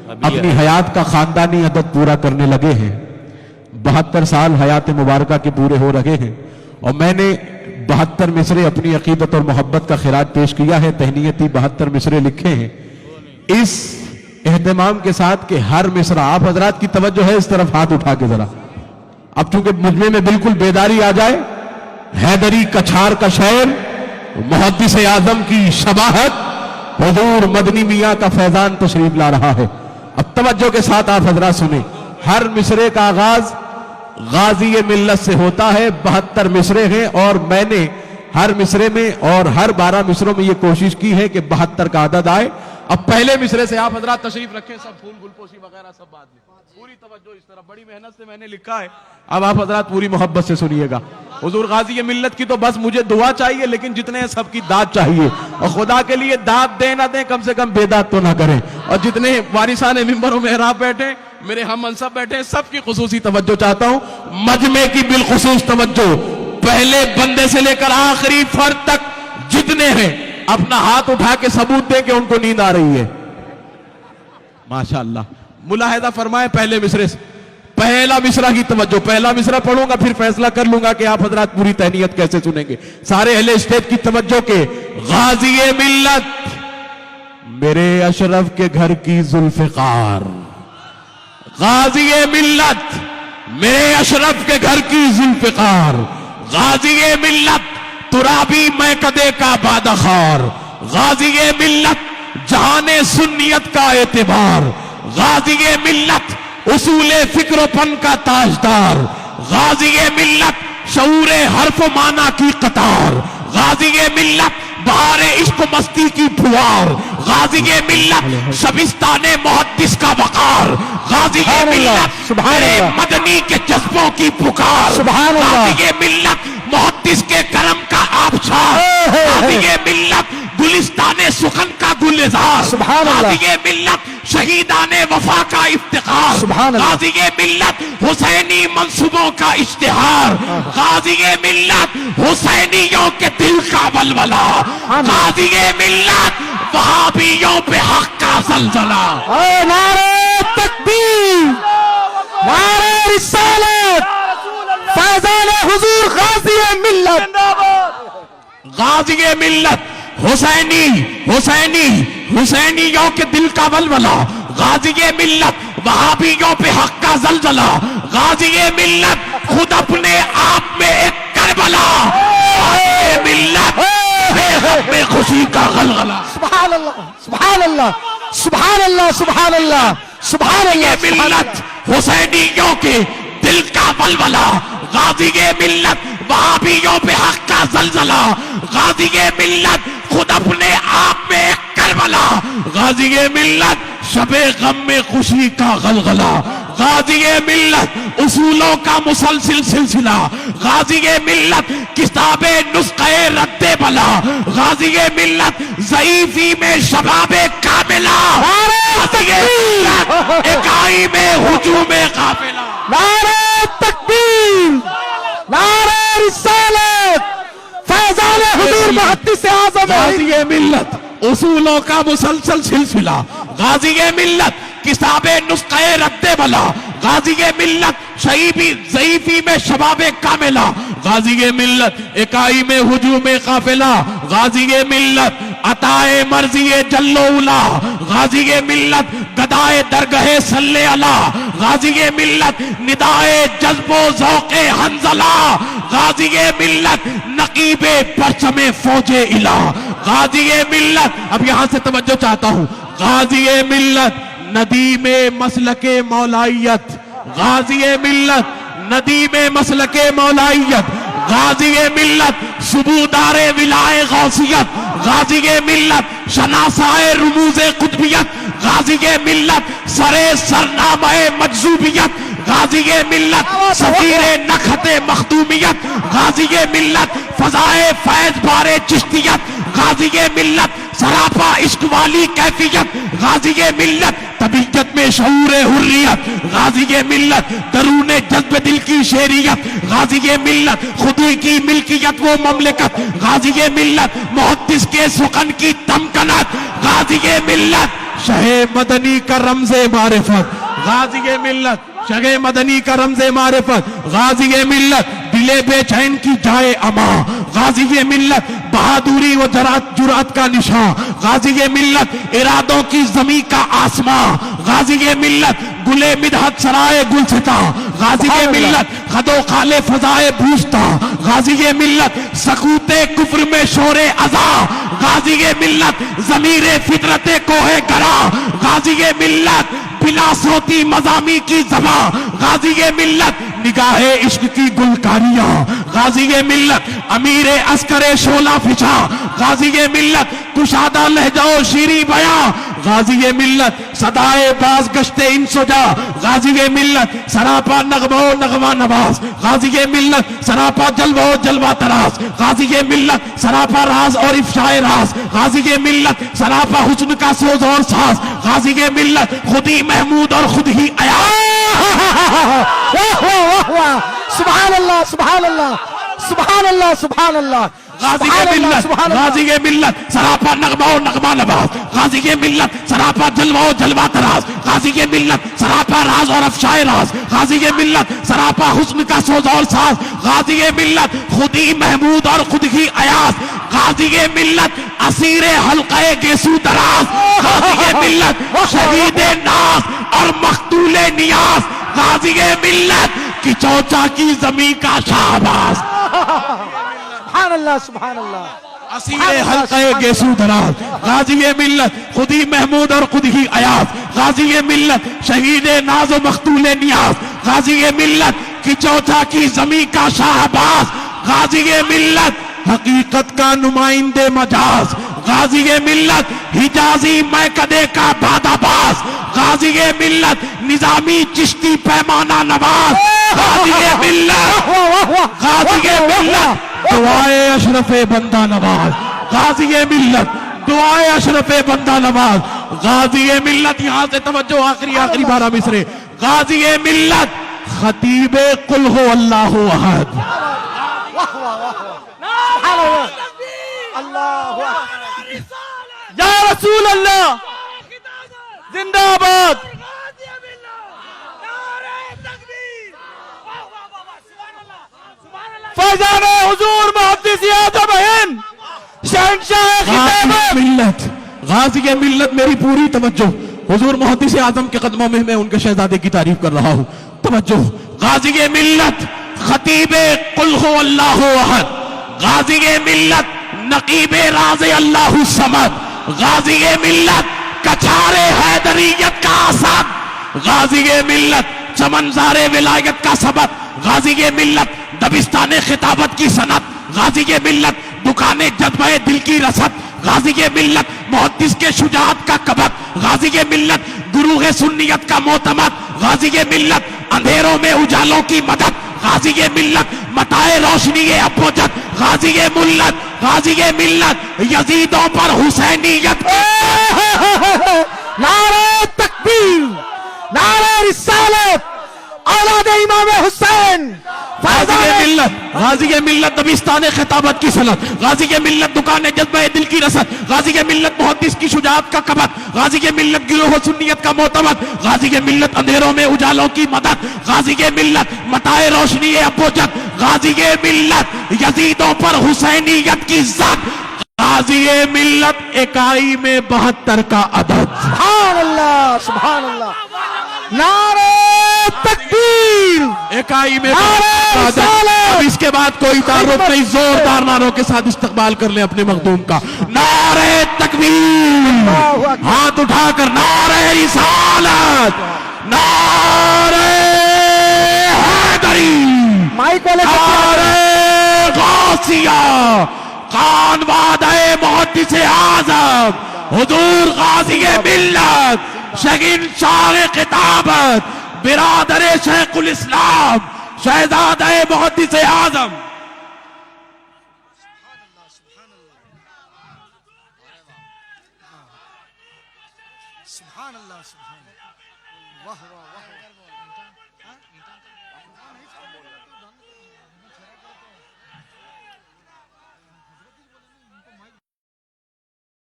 اپنی حیات کا خاندانی عدد پورا کرنے لگے ہیں. 72 سال حیات مبارکہ کے پورے ہو رہے ہیں اور میں نے 72 مصرے اپنی عقیدت اور محبت کا خراج پیش کیا ہے. تہنیتی 72 مصرے لکھے ہیں اس اہتمام کے ساتھ کہ ہر مصرع آپ حضرات کی توجہ ہے اس طرف ہاتھ اٹھا کے ذرا. اب چونکہ مجمع میں بالکل بیداری آ جائے, حیدری کچھار کا شعر, محدث اعظم کی شباہت, حضور مدنی میاں کا فیضان تشریف لا رہا ہے. اب توجہ کے ساتھ آپ حضرات سنیں. ہر مصرے کا آغاز غازی ملت سے ہوتا ہے. 72 مصرے ہیں اور میں نے ہر مصرے میں اور ہر 12 مصروں میں یہ کوشش کی ہے کہ 72 کا عدد آئے. اب پہلے مصرے سے آپ حضرات تشریف رکھیں, سب پھول گلپوشی وغیرہ سب بعد میں. پوری توجہ اس طرح, بڑی محنت سے میں نے لکھا ہے. اب آپ حضرات پوری محبت سے سنیے گا. حضور غازی ملت کی تو بس مجھے دعا چاہیے, لیکن جتنے ہیں سب کی داد چاہیے. اور خدا کے لیے داد دیں نہ دیں, کم سے کم بے داد تو نہ کریں. اور جتنے وارثان ممبر و محراب بیٹھے, میرے ہم منصب بیٹھے, سب کی خصوصی توجہ چاہتا ہوں. مجمع کی بالخصوص توجہ. پہلے بندے سے لے کر آخری فرد تک جتنے ہیں اپنا ہاتھ اٹھا کے ثبوت دیں کہ ان کو نیند آ رہی ہے. ماشاءاللہ. ملاحظہ فرمائیں پہلے مصرے سے. پہلا مصرع کی توجہ. پہلا مصرع پڑھوں گا پھر فیصلہ کر لوں گا کہ آپ حضرات پوری تہنیت کیسے سنیں گے. سارے اہل اسٹیج کی توجہ کے. غازی ملت میرے اشرف کے گھر کی ذوالفقار. غازی ملت میرے اشرف کے گھر کی ذوالفقار. غازی ملت ترابی میں کدے کا بادخار. غازی ملت جہان سنیت کا اعتبار. غازی ملت اصول فکر و پن کا تاجدار. غازی ملت شعور حرف و معنی کی قطار. غازی ملت بہار عشق و مستی کی پھوار. غازی ملت شبستان محدث کا وقار. غازی ملت میرے مدنی کے جذبوں کی پکار. غازی ملت محدث کے کرم کا آبشار. غازی ملت گلستان سخن کا گلزار. غازی ملت شہیدان وفا کا افتخار. غازی ملت حسینی منصبوں کا اشتہار. غازی ملت حسینیوں کے دل کا ولولہ. غازی ملت وہابیوں پہ حق کا زلزلہ. نعرہ تکبیر, نعرہ رسالت, فیضان حضور غازی ملت. غازی ملت حسینیوں کے دل کا ولولہ. غازی ملت وہابیوں پہ حق کا زلزلہ. غازی ملت خود اپنے آپ میں ایک کربلا. غازی ملت بے حق میں خوشی کا غلغلہ. سبحان اللہ, سبحان اللہ, سبحان اللہ, سبحان اللہ, سبحان اللہ. ملت حسینیوں کے دل کا ولولہ. غازی ملت وہابیوں پہ حق کا زلزلہ. غازی ملت خود اپنے آپ میں ایک کربلا. غازی ملت شب غم میں خوشی کا غلغلہ. غازی ملت اصولوں کا مسلسل سلسلہ. غازی ملت کتاب نسخہ رد بلا. غازی ملت ضعیفی میں شباب کاملہ. غازی ملت اکائی میں ہجوم قافلہ. نعرہ تکبیر, نعرہ رسالت, فیضان حضور محدث اعظم. غازی ملت اصولوں کا مسلسل سلسلہ. غازی ملت کتاب نسخہ رد بلا. غازی ملت ضعیفی میں شباب کاملہ. غازی ملت اکائی میں ہجوم قافلہ. غازی ملت عطائے مرضی جل و علا. غازی ملت گدائے درگاہ صلی اللہ. غازی ملت ندائے جذب و ذوق حنظلہ. غازی ملت نقیب پرچم فوج الہ. غازی ملت, اب یہاں سے توجہ چاہتا ہوں. غازی ملت ندیم مسلک مولائیت. غازی ملت ندیم مسلک مولائیت. غازی ملت ثبوتدار ولائے غوثیت. غازی ملت شناسائے رموز قطبیت. غازی ملت سرے سرنامہ مجذوبیت. غازی ملت سفیر نکھت مختومیت. غازی ملت فضائے فیض بار چشتیت. غازی ملت سراپا عشق والی کیفیت. غازی ملت طبیعت میں شعور حریت. غازی ملت درون جذب دل کی شعریت. غازی ملت خودی کی ملکیت وہ مملکت. غازی ملت محدث کے سخن کی تمکنت. غازی ملت شہ مدنی کا رمز معرفت غازی ملت، شہ مدنی کا رمز معرفت غازی ملت، دل بے چین کی جائے اما غازی ملت، بہادری و جرات کا نشان غازی ملت، ارادوں کی زمین کا آسماں غازی ملت، گلے مدحت سرائے گلستاں غازی ملت، خد و خال فضائے بوستا غازی ملت، سکوت کفر میں شور ازا غازی ملت، ضمیر فطرت کوہ گرا غازی ملت، بلا صوتی مضامی کی زباں غازی ملت، نگاہ عشق کی گلکاریاں غازی ملت، امیر عسکر شولہ فچا غازی ملت، کشادہ لہجہ و شیریں بیاں غازی ملت، صدائے باز گشت ان سجا غازی ملت، سراپا نغمہ و نغمہ نواز غازی ملت، سراپا جلوہ و جلوہ تراز غازی ملت، سراپا راز اور افشائے راز غازی ملت، سراپا حسن کا سوز اور ساز غازی ملت، خود ہی محمود اور خود ہی واہ واہ واہ، سبحان اللہ سبحان اللہ سبحان اللہ سبحان اللہ، غازی ملت، غازی ملت، سراپا نغمہ و نغمہ نواز غازی ملت، سراپا جلوہ و جلوہ تراز غازی ملت، سراپا راز اور افشائے راز غازی ملت، سراپا حسن کا سوز اور ساز غازی ملت، خود ہی محمود اور خود ہی ایاز غازی ملت، اسیر حلقہ گیسو دراز غازی ملت، شہید ناز اور مقتول نیاز غازی ملت، کی چوچا کی زمین کا شہباز سبحان اللہ سبحان اللہ، اسیر حلقہ گیسو دراز غازی ملت، خود ہی محمود اور خود ہی ایاز غازی ملت، شہید ناز و مقتول نیاز غازی ملت، کی چوتھا کی زمین کا شاہباز غازی ملت، حقیقت کا نمائندے مجاز غازی ملت، حجازی میکدے کا بادہ باز غازی ملت، نظامی چشتی پیمانہ نواز غازی ملت، غازی ملت، دعائے اشرف بندہ نواز غازی ملت، دعائے اشرف بندہ نواز غازی ملت، یہاں سے توجہ آخری 12 مصرے غازی ملت، خطیب قل ہو اللہ احد یا رسول اللہ زندہ باد، فیضان حضور محدث اعظم ہند شہنشاہ خطابت ملت، غازی ملت، میری پوری توجہ حضور محدث اعظم کے قدموں میں ان کے شہزادے کی تعریف کر رہا ہوں، توجہ غازی ملت، خطیب قل ہو اللہ احد غازی ملت، نقیب راز اللہ الصمد غازی ملت، کچھار حیدریت کا اسد غازی ملت، چمنزار ولایت کا سبق غازی ملت، دبستان خطابت کی صنعت غازی ملت، دکان جذبہ دل کی رسد غازی ملت، محدث کے شجاعت کا کبک غازی ملت، گروہ سنیت کا معتمد غازی ملت، اندھیروں میں اجالوں کی مدد غازی ملت، متائے روشنی ابوجد غازی ملت، غازی ملت، یزیدوں پر حسینیت نعرہ تکبیر، نعرہ رسالت، اولاد امام حسین، غازی ملت، غازی ملت، دبستان خطابت کی صنعت غازی ملت، دکان جذبہ دل کی رسد غازی ملت، محدث کی شجاعت کا کبک غازی ملت، گروہ سنیت کا معتمد غازی ملت، اندھیروں میں اجالوں کی مدد غازی ملت، متائے روشنی ابوجد غازی ملت، یزیدوں پر حسینیت کی ذات غازی ملت، اکائی میں 72 کا عدد سبحان اللہ سبحان اللہ، نعرہ تکبیر، اکائی میں نعرہ رسالت، اب اس کے بعد کوئی تعارف نہیں، زوردار نعروں کے ساتھ استقبال کر لیں اپنے مخدوم کا، نعرہ تکبیر، ہاتھ اٹھا کر نعرہ رسالت، نعرہ حیدری، مائک والے نعرہ غوثیہ، خان وعدہ محدث اعظم حضور غازی ملت، شہنشاہ خطابت، برادر شیخ الاسلام، شہزادہ محدث اعظم سبحان اللہ سبحان اللہ، واہ واہ واہ،